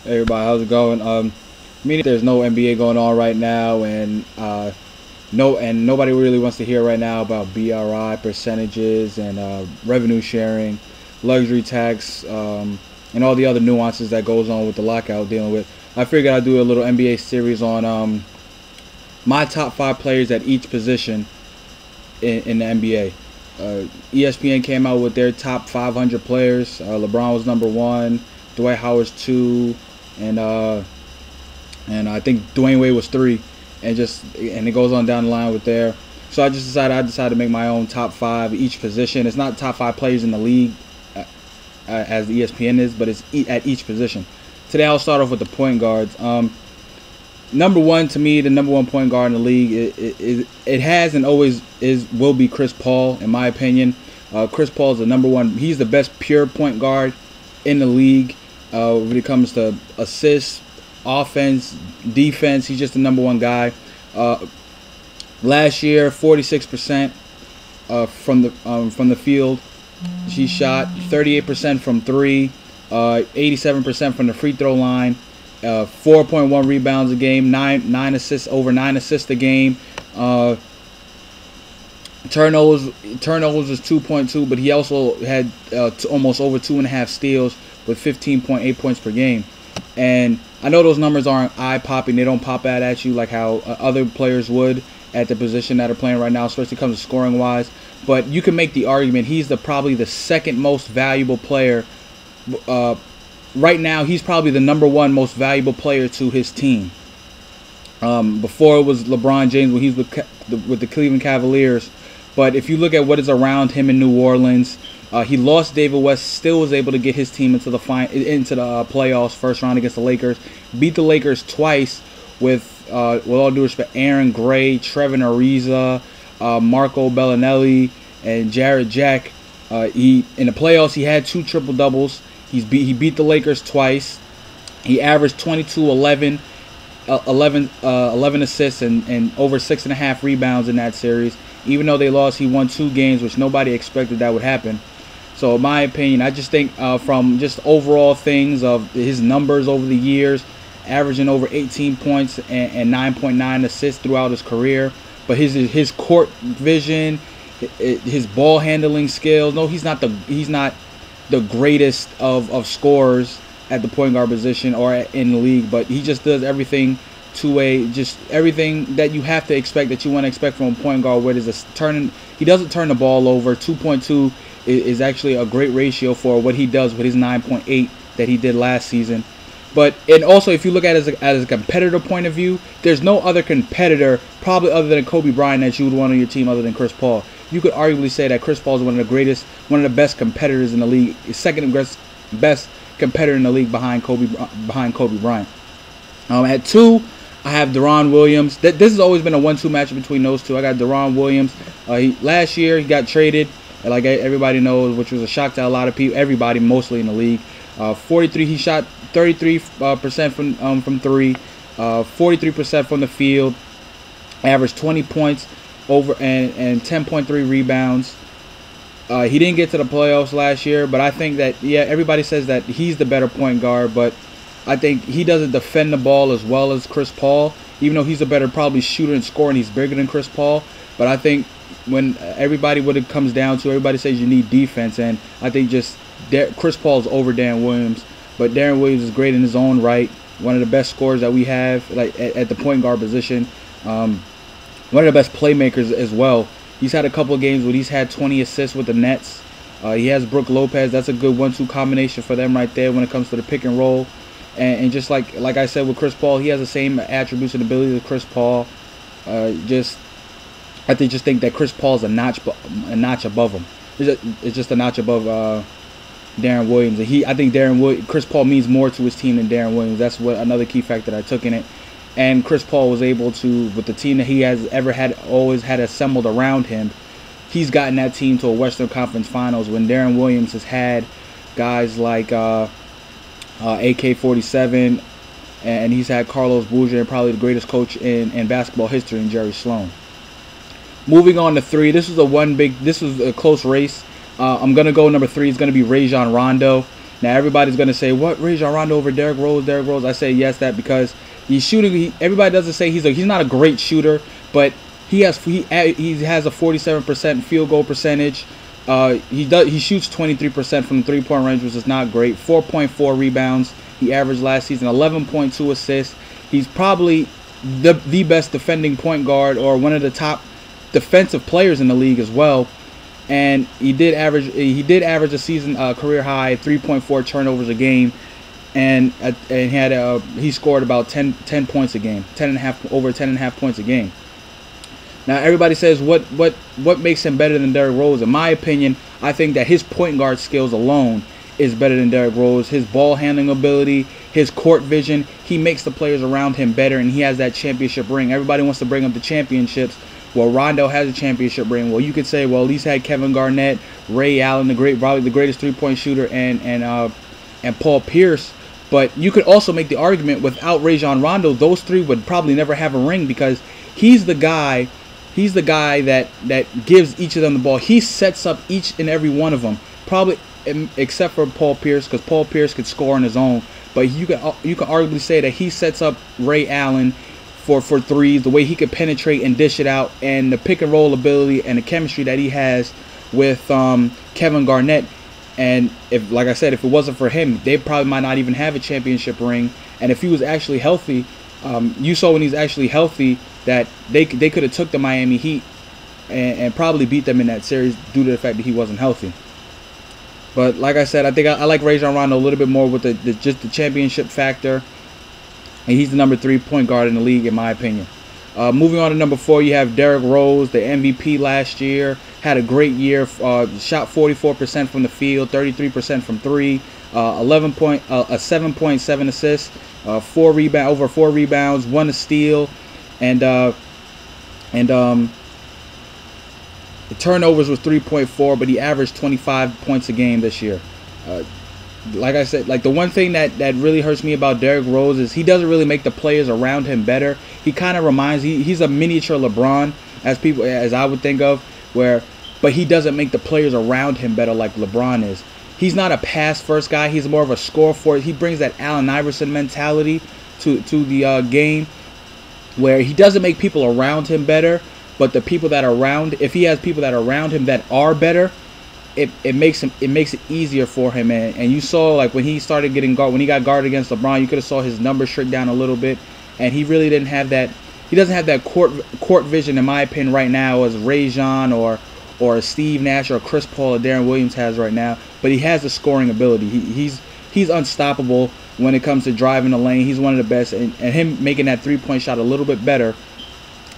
Hey everybody, how's it going? Meaning there's no NBA going on right now, and nobody really wants to hear right now about BRI percentages and revenue sharing, luxury tax, and all the other nuances that goes on with the lockout dealing with. I figured I'd do a little NBA series on my top 5 players at each position in the NBA. ESPN came out with their top 500 players. LeBron was number 1, Dwight Howard's 2, and I think Dwayne Wade was 3, and it goes on down the line with there. So I decided to make my own top 5 each position. It's not top 5 players in the league as the ESPN is, but it's at each position. Today I'll start off with the point guards. Number 1 to me, the number 1 point guard in the league, it has and always will be Chris Paul, in my opinion. Chris Paul is the number 1. He's the best pure point guard in the league when it comes to assists, offense, defense. He's just the number 1 guy. Last year, 46% from the field. He shot 38% from 3, 87% from the free throw line. 4.1 rebounds a game, 9 assists, over 9 assists a game. Turnovers was 2.2, but he also had almost over 2.5 steals with 15.8 points per game. And I know those numbers aren't eye-popping; they don't pop out at you like how other players would at the position that are playing right now, especially when it comes to scoring-wise. But you can make the argument he's probably the second most valuable player. Right now, he's probably the number 1 most valuable player to his team. Before it was LeBron James when he was with the Cleveland Cavaliers. But if you look at what is around him in New Orleans, he lost David West, still was able to get his team into the playoffs, first round against the Lakers. Beat the Lakers twice with all due respect, Aaron Gray, Trevor Ariza, Marco Bellinelli, and Jarrett Jack. In the playoffs, he had 2 triple doubles. He beat the Lakers twice. He averaged 22, 11 assists and over 6.5 rebounds in that series. Even though they lost, he won 2 games, which nobody expected that would happen. So in my opinion, I just think from just overall things of his numbers over the years, averaging over 18 points and 9.9 assists throughout his career. But his court vision, his ball handling skills. No, he's not the greatest of scorers at the point guard position or in the league, but he just does everything just everything that you have to expect, that you want to expect from a point guard. Where there's he doesn't turn the ball over. 2.2 is actually a great ratio for what he does with his 9.8 that he did last season. And also, if you look at it as a competitor point of view, there's no other competitor, probably other than Kobe Bryant, that you would want on your team other than Chris Paul. You could arguably say that Chris Paul is one of the best competitors in the league, second best competitor in the league behind Kobe Bryant. At 2, I have Deron Williams. This has always been a 1-2 matchup between those two. I got Deron Williams. Last year he got traded, like everybody knows, which was a shock to a lot of people, everybody mostly in the league. 43. He shot 33% from 3, 43% from the field, averaged 20 points over and 10.3 rebounds. He didn't get to the playoffs last year, but I think that, everybody says that he's the better point guard, but I think he doesn't defend the ball as well as Chris Paul, even though he's a better probably shooter and scorer, and he's bigger than Chris Paul. But I think when what it comes down to, everybody says you need defense, and I think just Chris Paul's over Deron Williams. But Deron Williams is great in his own right, one of the best scorers that we have, like at the point guard position. One of the best playmakers as well. He's had a couple of games where he's had 20 assists with the Nets. He has Brook Lopez. That's a good 1-2 combination for them right there when it comes to the pick and roll. And just like I said with Chris Paul, he has the same attributes and abilities as Chris Paul. I just think that Chris Paul is a notch above him. It's just a notch above Deron Williams. I think Chris Paul means more to his team than Deron Williams. That's another key factor that I took in it. And Chris Paul was able to, with the team that he has always had assembled around him, he's gotten that team to a Western Conference Finals when Deron Williams has had guys like AK-47, and he's had Carlos Boozer, and probably the greatest coach in basketball history, in Jerry Sloan. Moving on to 3, this was a close race. I'm gonna go number 3. It's gonna be Rajon Rondo. Now everybody's gonna say, "What, Rajon Rondo over Derrick Rose? Derrick Rose?" I say yes, that because he's shooting. Everybody doesn't say he's not a great shooter, but he has a 47% field goal percentage. He shoots 23% from the 3-point range, which is not great. 4.4 rebounds he averaged last season. 11.2 assists. He's probably the best defending point guard, or one of the top defensive players in the league as well. And he did average a season career high 3.4 turnovers a game, and he scored about 10 points a game, over 10.5 points a game. Now everybody says what makes him better than Derrick Rose. In my opinion, I think that his point guard skills alone is better than Derrick Rose. His ball handling ability, his court vision, he makes the players around him better, and he has that championship ring. Everybody wants to bring up the championships. Well, Rondo has a championship ring. Well, you could say, well, at least had Kevin Garnett, Ray Allen, probably the greatest 3-point shooter, and Paul Pierce. But you could also make the argument, without Rajon Rondo, those three would probably never have a ring, because he's the guy that gives each of them the ball. He sets up each and every one of them, probably except for Paul Pierce, because Paul Pierce could score on his own. But you can arguably say that he sets up Ray Allen for threes, the way he could penetrate and dish it out, and the pick and roll ability and the chemistry that he has with Kevin Garnett. And like I said, if it wasn't for him, they probably might not even have a championship ring. And if he was actually healthy, you saw when he's actually healthy that they could have took the Miami Heat and probably beat them in that series due to the fact that he wasn't healthy. But like I said, I think I like Rajon Rondo a little bit more with just the championship factor. And he's the number 3 point guard in the league, in my opinion. Moving on to number 4, you have Derrick Rose, the MVP last year. Had a great year. Shot 44% from the field, 33% from 3, 7.7 assists, over 4 rebounds, 1 steal, and the turnovers was 3.4, but he averaged 25 points a game this year. Like I said, like the one thing that really hurts me about Derrick Rose is he doesn't really make the players around him better. He kind of he's a miniature LeBron, as I would think of, but he doesn't make the players around him better like LeBron is. He's not a pass first guy. He's more of a score for it. He brings that Allen Iverson mentality to the game, where he doesn't make people around him better, but the people that are around, if he has people that are around him that are better, it makes it easier for him. And you saw, like, when he started getting when he got guarded against LeBron, you could have saw his numbers shrink down a little bit, and he really didn't have that. He doesn't have that court vision, in my opinion, right now, as Rajon or Steve Nash or Chris Paul or Darren Williams has right now. But he has the scoring ability. He's unstoppable when it comes to driving the lane. He's one of the best, and him making that 3-point shot a little bit better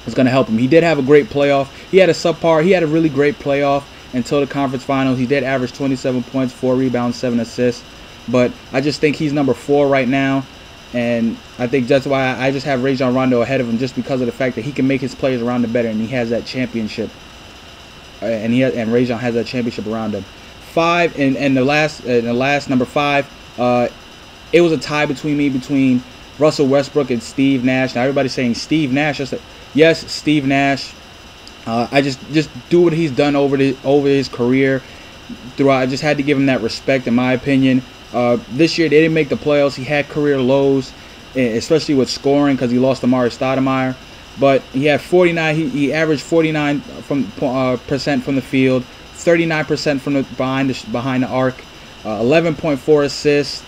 is going to help him. He did have a great playoff. He had a really great playoff until the conference finals. He did average 27 points, 4 rebounds, 7 assists. But I just think he's number 4 right now, and I think that's why I just have Rajon Rondo ahead of him, just because of the fact that he can make his players around him better, and he has that championship, and Rajon has that championship around him. 5 and the last number 5. It was a tie between Russell Westbrook and Steve Nash. Now everybody's saying Steve Nash. Yes, Steve Nash. I just do what he's done over his career throughout. I just had to give him that respect, in my opinion. This year they didn't make the playoffs. He had career lows, especially with scoring, because he lost to Amar'e Stoudemire. But he had 49. He averaged 49% from the field, 39% from behind the arc, 11.4 assists,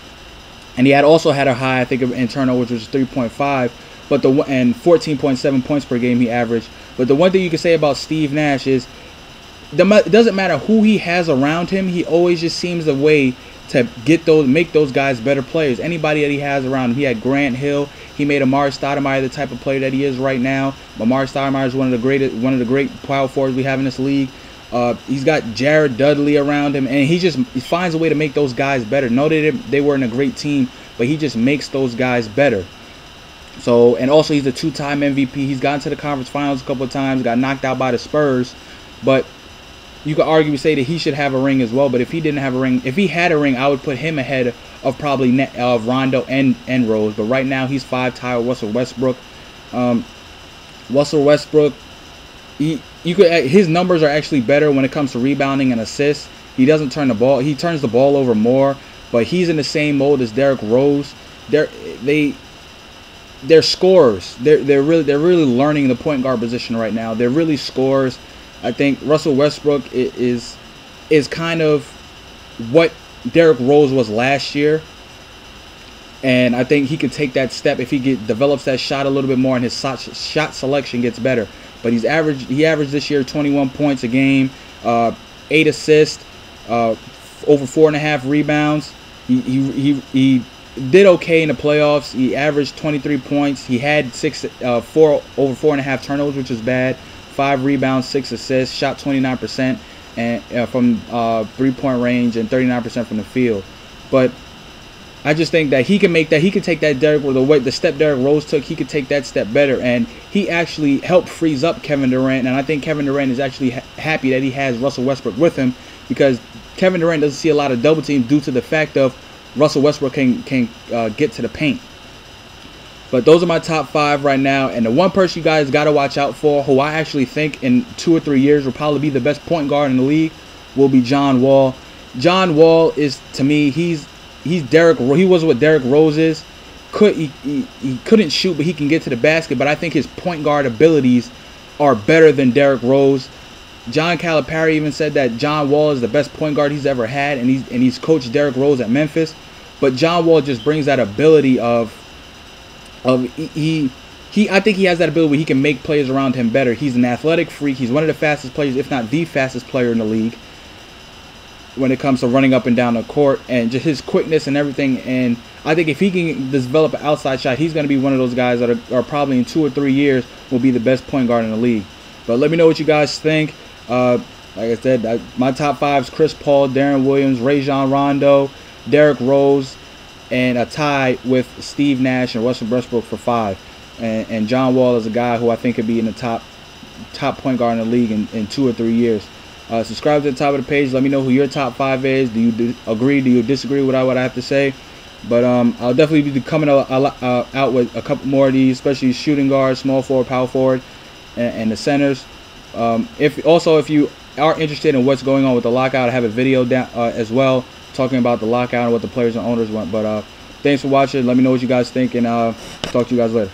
and he also had a high, I think, in turnovers, which was 3.5. And 14.7 points per game he averaged. But the one thing you can say about Steve Nash is, it doesn't matter who he has around him, he always just seems a way to make those guys better players. Anybody that he has around him. He had Grant Hill. He made Amar'e Stoudemire the type of player that he is right now. Amar'e Stoudemire is one of the great power forwards we have in this league. He's got Jared Dudley around him, and he finds a way to make those guys better. No, they weren't a great team, but he just makes those guys better. So, and also he's a 2-time MVP. He's gotten to the conference finals a couple of times, got knocked out by the Spurs. But you could argue, say that he should have a ring as well. But if he didn't have a ring, if he had a ring, I would put him ahead of probably Rondo and Rose. But right now he's 5, tied with Russell Westbrook. Russell Westbrook, his numbers are actually better when it comes to rebounding and assists. He doesn't turn the ball. He turns the ball over more. but he's in the same mold as Derrick Rose. They're scorers. They're really learning the point guard position right now. They're really scorers. I think Russell Westbrook is kind of what Derrick Rose was last year, and I think he could take that step if he develops that shot a little bit more and his shot selection gets better. But he averaged this year 21 points a game, 8 assists, over 4.5 rebounds. He did okay in the playoffs. He averaged 23 points. He had over 4.5 turnovers, which is bad. 5 rebounds, 6 assists. Shot 29% and from 3-point range and 39% from the field. But I just think that he can take that the step Derrick Rose took. He could take that step better, and he actually helped freeze up Kevin Durant. And I think Kevin Durant is actually happy that he has Russell Westbrook with him, because Kevin Durant doesn't see a lot of double teams due to the fact of Russell Westbrook can get to the paint. But those are my top 5 right now. And the one person you guys got to watch out for, who I actually think in 2 or 3 years will probably be the best point guard in the league, will be John Wall. John Wall is, to me, he was what Derrick Rose is. He couldn't shoot, but he can get to the basket. But I think his point guard abilities are better than Derrick Rose. John Calipari even said that John Wall is the best point guard he's ever had, and he's coached Derrick Rose at Memphis. But John Wall just brings that ability I think he has that ability where he can make players around him better. He's an athletic freak. He's one of the fastest players, if not the fastest player in the league, when it comes to running up and down the court, and just his quickness and everything. And I think if he can develop an outside shot, he's going to be one of those guys that are probably in 2 or 3 years will be the best point guard in the league. But let me know what you guys think. Like I said, my top 5 is Chris Paul, Deron Williams, Rajon Rondo, Derrick Rose, and a tie with Steve Nash and Russell Westbrook for 5. And John Wall is a guy who I think could be in the top point guard in the league in 2 or 3 years. Subscribe to the top of the page. Let me know who your top 5 is. Do you agree? Do you disagree with what I have to say? But I'll definitely be coming out with a couple more of these, especially shooting guards, small forward, power forward, and the centers. If you are interested in what's going on with the lockout, I have a video down as well talking about the lockout and what the players and owners want. But thanks for watching. Let me know what you guys think, and talk to you guys later.